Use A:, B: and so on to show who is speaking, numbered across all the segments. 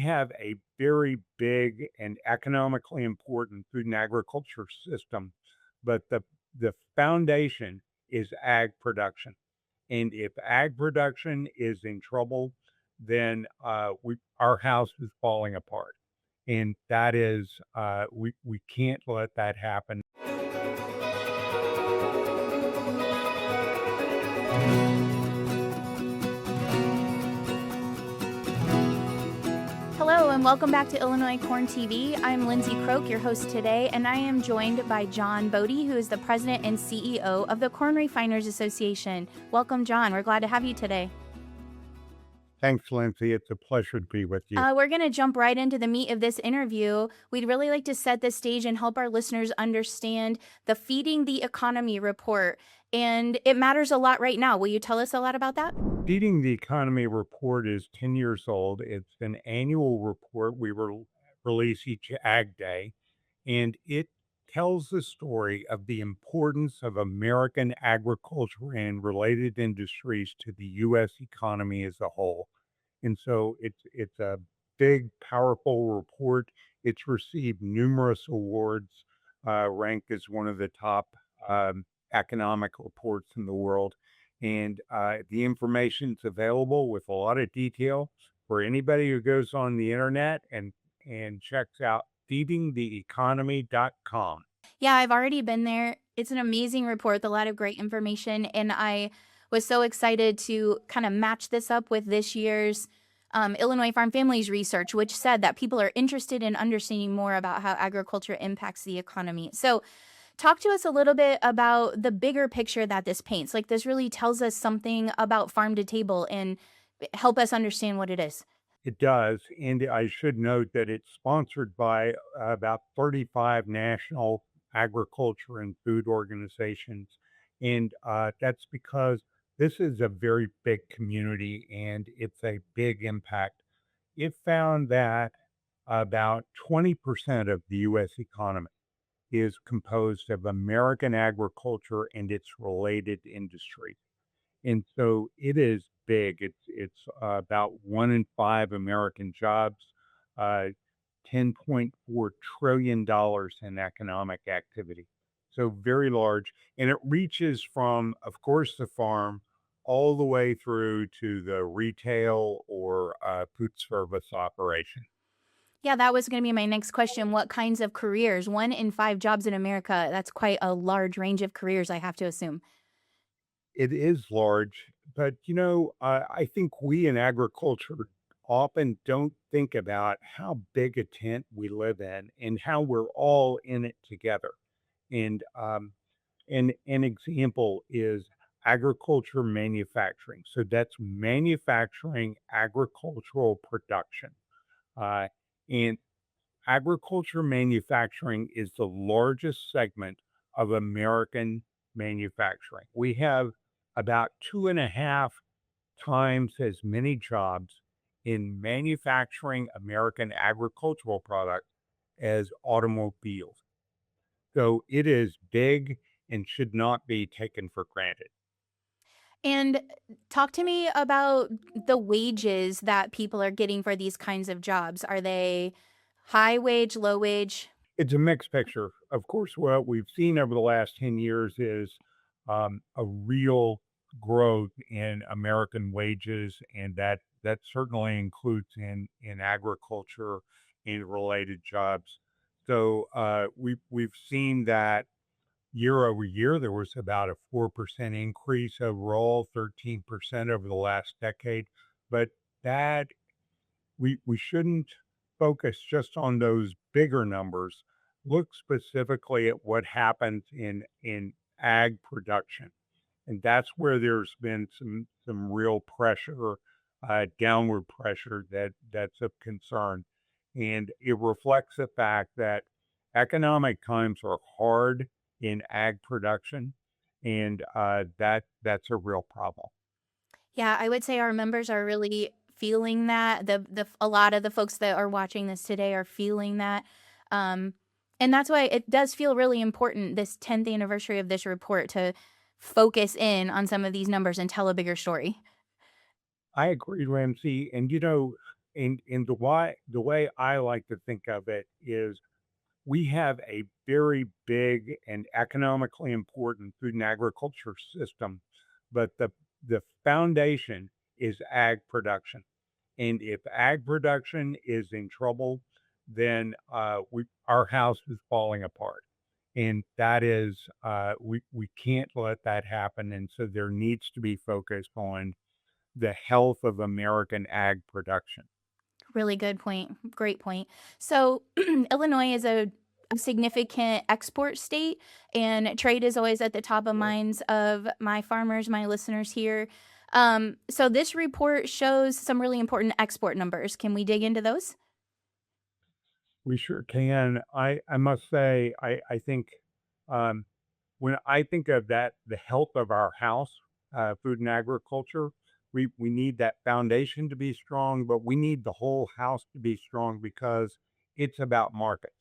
A: have a very big and economically important food and agriculture system, but the foundation is ag production. And if ag production is in trouble, then our house is falling apart. And that is we can't let that happen.
B: Hello and welcome back to Illinois Corn TV. I'm Lindsay Croke, your host today, and I am joined by John Bode, who is the president and CEO of the Corn Refiners Association. Welcome, John. We're glad to have you today.
A: Thanks, Lindsay. It's a pleasure to be with you.
B: We're going to jump right into the meat of this interview. We'd really like to set the stage and help our listeners understand the Feeding the Economy report. And it matters a lot right now. Will you tell us a lot about that?
A: Feeding the Economy report is 10 years old. It's an annual report we release each Ag Day, and it tells the story of the importance of American agriculture and related industries to the U.S. economy as a whole. And so it's a big, powerful report. It's received numerous awards, ranked as one of the top economic reports in the world. And the information's available with a lot of detail for anybody who goes on the internet and checks out feedingtheeconomy.com.
B: Yeah, I've already been there. It's an amazing report, a lot of great information. And I was so excited to kind of match this up with this year's Illinois Farm Families research, which said that people are interested in understanding more about how agriculture impacts the economy. So talk to us a little bit about the bigger picture that this paints. Like, this really tells us something about farm to table and help us understand what it is.
A: It does. And I should note that it's sponsored by about 35 national agriculture and food organizations. And that's because this is a very big community and it's a big impact. It found that about 20% of the U.S. economy is composed of American agriculture and its related industries. And so it is big. It's about 1 in 5 American jobs, uh, $10.4 trillion in economic activity. So very large, and it reaches from, of course, the farm all the way through to the retail or food service operation.
B: Yeah, that was going to be my next question. What kinds of careers? 1 in 5 jobs in America. That's quite a large range of careers, I have to assume.
A: It is large, but I think we in agriculture often don't think about how big a tent we live in and how we're all in it together. And an example is agriculture manufacturing. So that's manufacturing agricultural production. Uh, and agriculture manufacturing is the largest segment of American manufacturing. We have about 2.5 times as many jobs in manufacturing American agricultural products as automobiles. So it is big and should not be taken for granted.
B: And talk to me about the wages that people are getting for these kinds of jobs. Are they high wage, low wage?
A: It's a mixed picture. Of course, what we've seen over the last 10 years is a real growth in American wages, and that certainly includes in agriculture and related jobs. So we've seen that year over year, there was about a 4% increase overall, 13% over the last decade. But that we shouldn't focus just on those bigger numbers. Look specifically at what happens in ag production, and that's where there's been some real pressure, downward pressure that's of concern, and it reflects the fact that economic times are hard in ag production, and that's a real problem.
B: Yeah, I would say our members are really feeling that. The a lot of the folks that are watching this today are feeling that. Um, and that's why it does feel really important, this 10th anniversary of this report, to focus in on some of these numbers and tell a bigger story.
A: I agree, Ramsey. And and the way I like to think of it is we have a very big and economically important food and agriculture system, but the foundation is ag production. And if ag production is in trouble, then our house is falling apart. And that is we can't let that happen. And so there needs to be focus on the health of American ag production.
B: Really good point. Great point. So, Illinois is a significant export state, and trade is always at the top of minds of my farmers, my listeners here. So, this report shows some really important export numbers. Can we dig into those?
A: We sure can. I must say, I think um, when I think of that, the health of our house, food and agriculture, we need that foundation to be strong, but we need the whole house to be strong because it's about markets,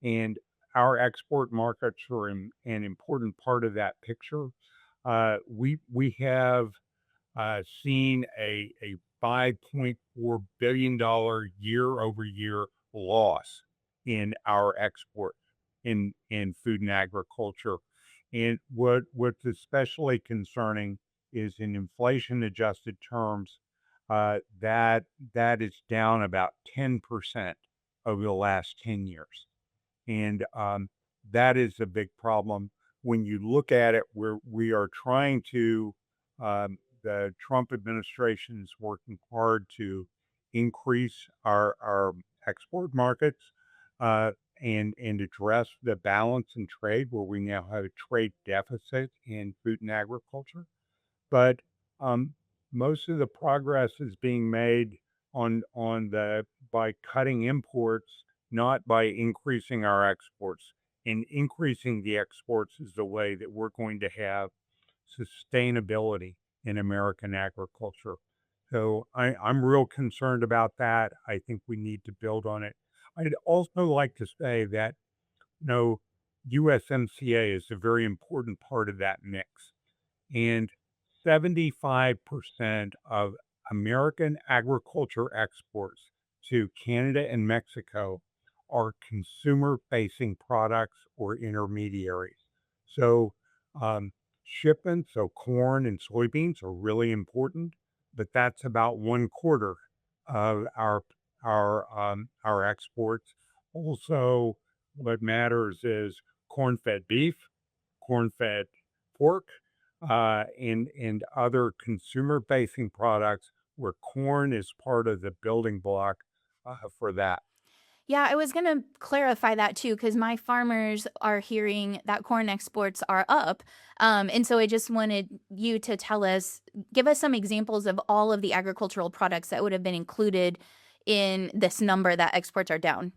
A: and our export markets are an important part of that picture. We have seen a $5.4 billion year over year loss in our exports in food and agriculture. And what's especially concerning is in inflation adjusted terms, that is down about 10% over the last 10 years. And that is a big problem. When you look at it, where we are trying to, the Trump administration is working hard to increase our export markets uh, and address the balance in trade, where we now have a trade deficit in food and agriculture. But um, most of the progress is being made on the by cutting imports, not by increasing our exports. And increasing the exports is the way that we're going to have sustainability in American agriculture. So I'm real concerned about that. I think we need to build on it. I'd also like to say that no, USMCA is a very important part of that mix. And 75% of American agriculture exports to Canada and Mexico are consumer facing products or intermediaries. So, um, shipments, so corn and soybeans are really important, but that's about one quarter of our exports. Also, what matters is corn fed beef, corn fed pork, and other consumer facing products where corn is part of the building block for that.
B: Yeah, I was going to clarify that too, because my farmers are hearing that corn exports are up. And so I just wanted you to tell us, give us some examples of all of the agricultural products that would have been included in this number that exports are down.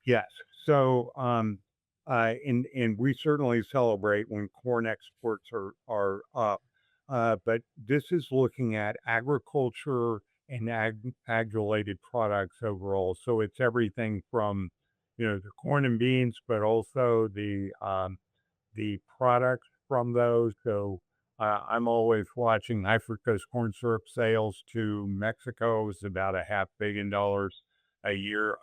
A: Yes. So, and we certainly celebrate when corn exports are up. But this is looking at agriculture and ag related products overall. So it's everything from, the corn and beans, but also the products from those. So I'm always watching Africa's corn syrup sales to Mexico is about a $500 million a year.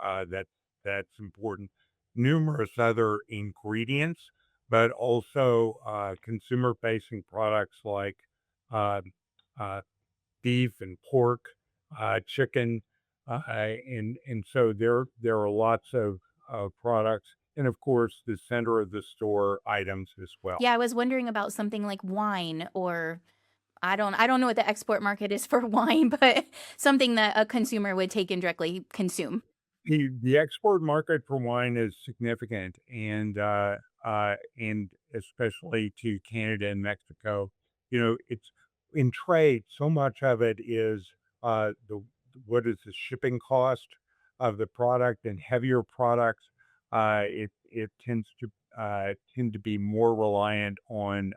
A: That's important. Numerous other ingredients, but also consumer facing products like uh, uh, beef and pork, chicken, and so there are lots of products, and of course the center of the store items as well.
B: Yeah, I was wondering about something like wine or I don't know what the export market is for wine, but something that a consumer would take and directly consume.
A: The export market for wine is significant, and especially to Canada and Mexico. It's in trade. So much of it is the what is the shipping cost of the product, and heavier products. It tend to be more reliant on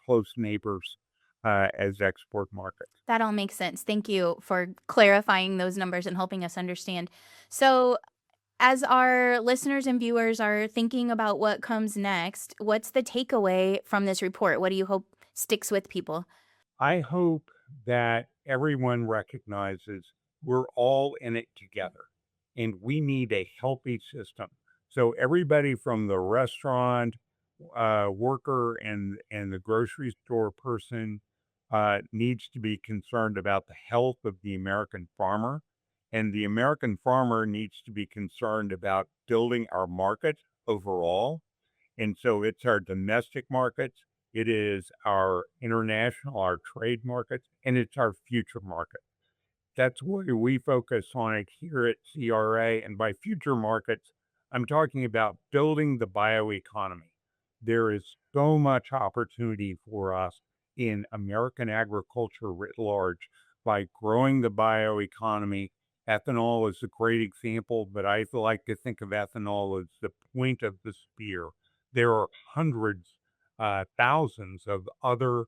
A: close neighbors as export markets.
B: That all makes sense. Thank you for clarifying those numbers and helping us understand. So, as our listeners and viewers are thinking about what comes next, what's the takeaway from this report? What do you hope sticks with people?
A: I hope that everyone recognizes We're all in it together, and we need a healthy system. So everybody from the restaurant worker and the grocery store person needs to be concerned about the health of the American farmer, and the American farmer needs to be concerned about building our market overall. And so it's our domestic markets, it is our international, our trade markets, and it's our future market. That's where we focus on it here at CRA. And by future markets, I'm talking about building the bioeconomy. There is so much opportunity for us in American agriculture writ large by growing the bioeconomy. Ethanol is a great example, but I like to think of ethanol as the point of the spear. There are hundreds, thousands of other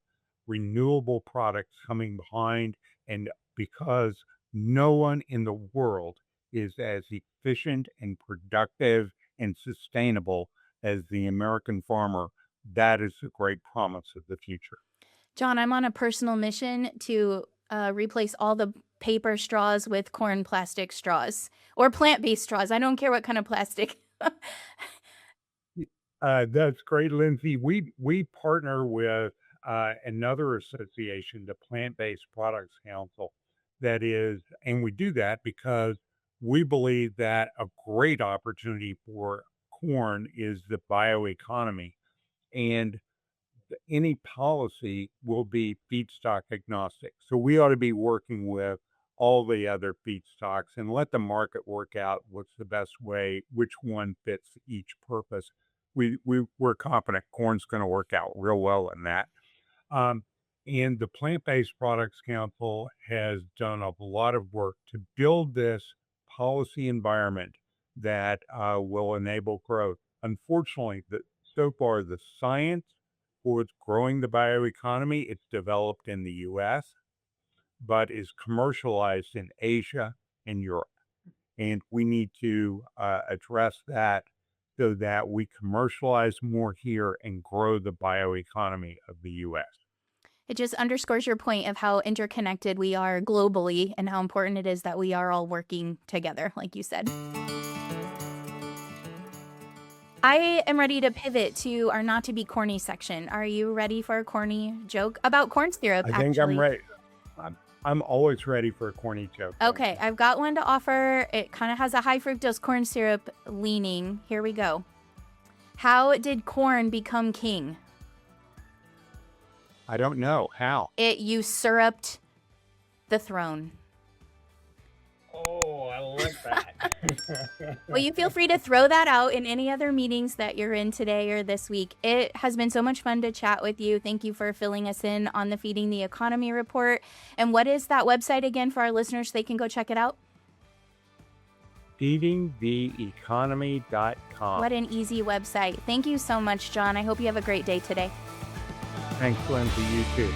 A: renewable products coming behind, and because no one in the world is as efficient and productive and sustainable as the American farmer, that is a great promise of the future.
B: John, I'm on a personal mission to replace all the paper straws with corn plastic straws or plant-based straws. I don't care what kind of plastic.
A: That's great, Lindsay. We partner with another association, the Plant Based Products Council, that is, and we do that because we believe that a great opportunity for corn is the bioeconomy, and any policy will be feedstock agnostic. So we ought to be working with all the other feedstocks and let the market work out what's the best way, which one fits each purpose. We're confident corn's going to work out real well in that. Um, and the Plant Based Products Council has done a lot of work to build this policy environment that will enable growth. Unfortunately, so far the science for growing the bioeconomy, it's developed in the US, but is commercialized in Asia and Europe. And we need to address that so that we commercialize more here and grow the bioeconomy of the US.
B: It just underscores your point of how interconnected we are globally and how important it is that we are all working together, like you said. I am ready to pivot to our not to be corny section. Are you ready for a corny joke about corn syrup,
A: I think I'm
B: actually?
A: ready. I'm always ready for a corny joke.
B: Okay, I've got one to offer. It kind of has a high fructose corn syrup leaning. Here we go. How did corn become king?
A: I don't know. How?
B: It usurped the throne.
A: Oh, I like that.
B: Well, you feel free to throw that out in any other meetings that you're in today or this week. It has been so much fun to chat with you. Thank you for filling us in on the Feeding the Economy report. And what is that website again for our listeners so they can go check it out?
A: feedingtheeconomy.com.
B: What an easy website. Thank you so much, John. I hope you have a great day today.
A: Thanks, Lindsay. You too.